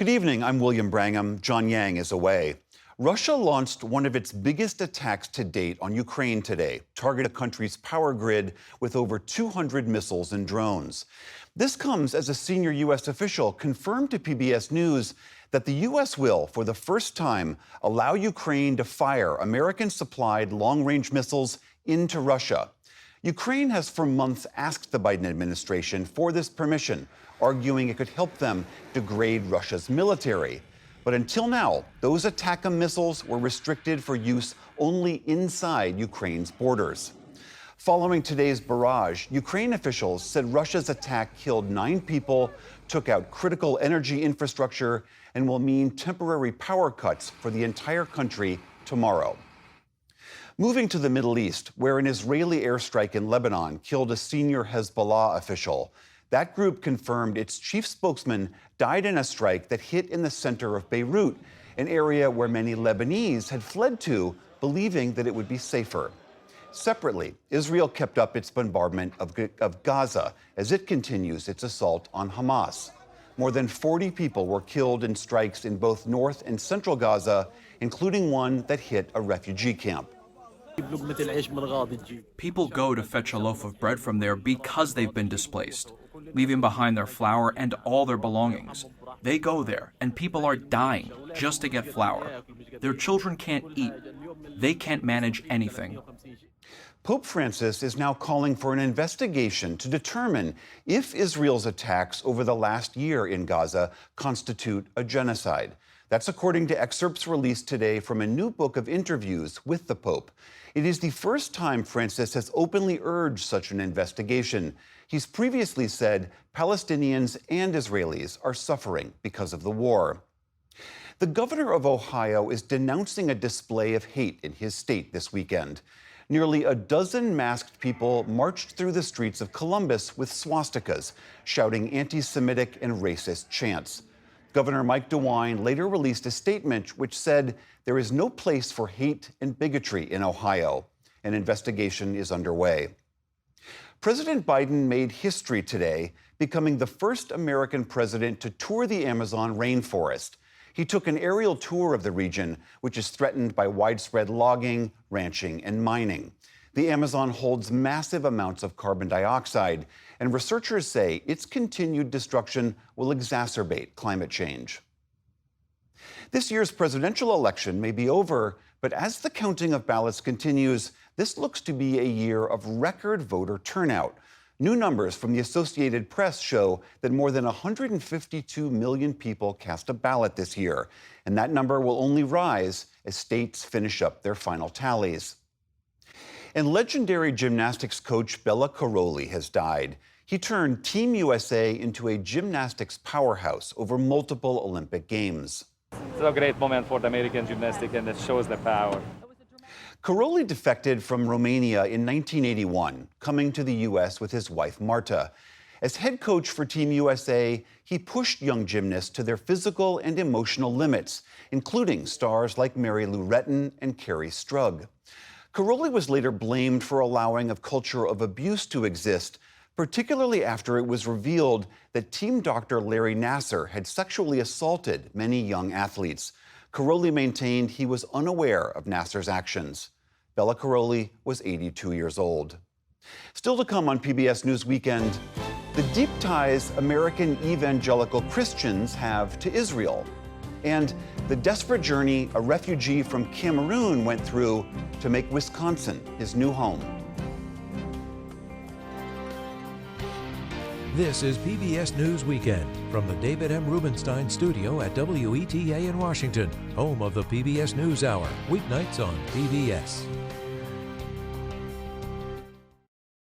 Good evening, I'm William Brangham. John Yang is away. Russia launched one of its biggest attacks to date on Ukraine today, targeting the country's power grid with over 200 missiles and drones. This comes as a senior U.S. official confirmed to PBS News that the U.S. will, for the first time, allow Ukraine to fire American-supplied long-range missiles into Russia. Ukraine has for months asked the Biden administration for this permission, arguing it could help them degrade Russia's military. But until now, those ATACMS missiles were restricted for use only inside Ukraine's borders. Following today's barrage, Ukraine officials said Russia's attack killed 9 people, took out critical energy infrastructure, and will mean temporary power cuts for the entire country tomorrow. Moving to the Middle East, where an Israeli airstrike in Lebanon killed a senior Hezbollah official. That group confirmed its chief spokesman died in a strike that hit in the center of Beirut, an area where many Lebanese had fled to, believing that it would be safer. Separately, Israel kept up its bombardment of Gaza as it continues its assault on Hamas. More than 40 people were killed in strikes in both North and Central Gaza, including one that hit a refugee camp. People go to fetch a loaf of bread from there because they've been displaced, leaving behind their flour and all their belongings. They go there, and people are dying just to get flour. Their children can't eat. They can't manage anything. Pope Francis is now calling for an investigation to determine if Israel's attacks over the last year in Gaza constitute a genocide. That's according to excerpts released today from a new book of interviews with the Pope. It is the first time Francis has openly urged such an investigation. He's previously said Palestinians and Israelis are suffering because of the war. The governor of Ohio is denouncing a display of hate in his state this weekend. Nearly a dozen masked people marched through the streets of Columbus with swastikas, shouting anti-Semitic and racist chants. Governor Mike DeWine later released a statement which said there is no place for hate and bigotry in Ohio. An investigation is underway. President Biden made history today, becoming the first American president to tour the Amazon rainforest. He took an aerial tour of the region, which is threatened by widespread logging, ranching, and mining. The Amazon holds massive amounts of carbon dioxide, and researchers say its continued destruction will exacerbate climate change. This year's presidential election may be over, but as the counting of ballots continues, this looks to be a year of record voter turnout. New numbers from the Associated Press show that more than 152 million people cast a ballot this year, and that number will only rise as states finish up their final tallies. And legendary gymnastics coach Bela Karolyi has died. He turned Team USA into a gymnastics powerhouse over multiple Olympic Games. It's a great moment for the American gymnastics, and it shows the power. Karolyi defected from Romania in 1981, coming to the U.S. with his wife, Marta. As head coach for Team USA, he pushed young gymnasts to their physical and emotional limits, including stars like Mary Lou Retton and Carrie Strug. Karolyi was later blamed for allowing a culture of abuse to exist, particularly after it was revealed that team doctor Larry Nassar had sexually assaulted many young athletes. Karolyi maintained he was unaware of Nassar's actions. Bela Karolyi was 82 years old. Still to come on PBS News Weekend, the deep ties American evangelical Christians have to Israel, and the desperate journey a refugee from Cameroon went through to make Wisconsin his new home. This is PBS News Weekend from the David M. Rubenstein studio at WETA in Washington, home of the PBS NewsHour, weeknights on PBS.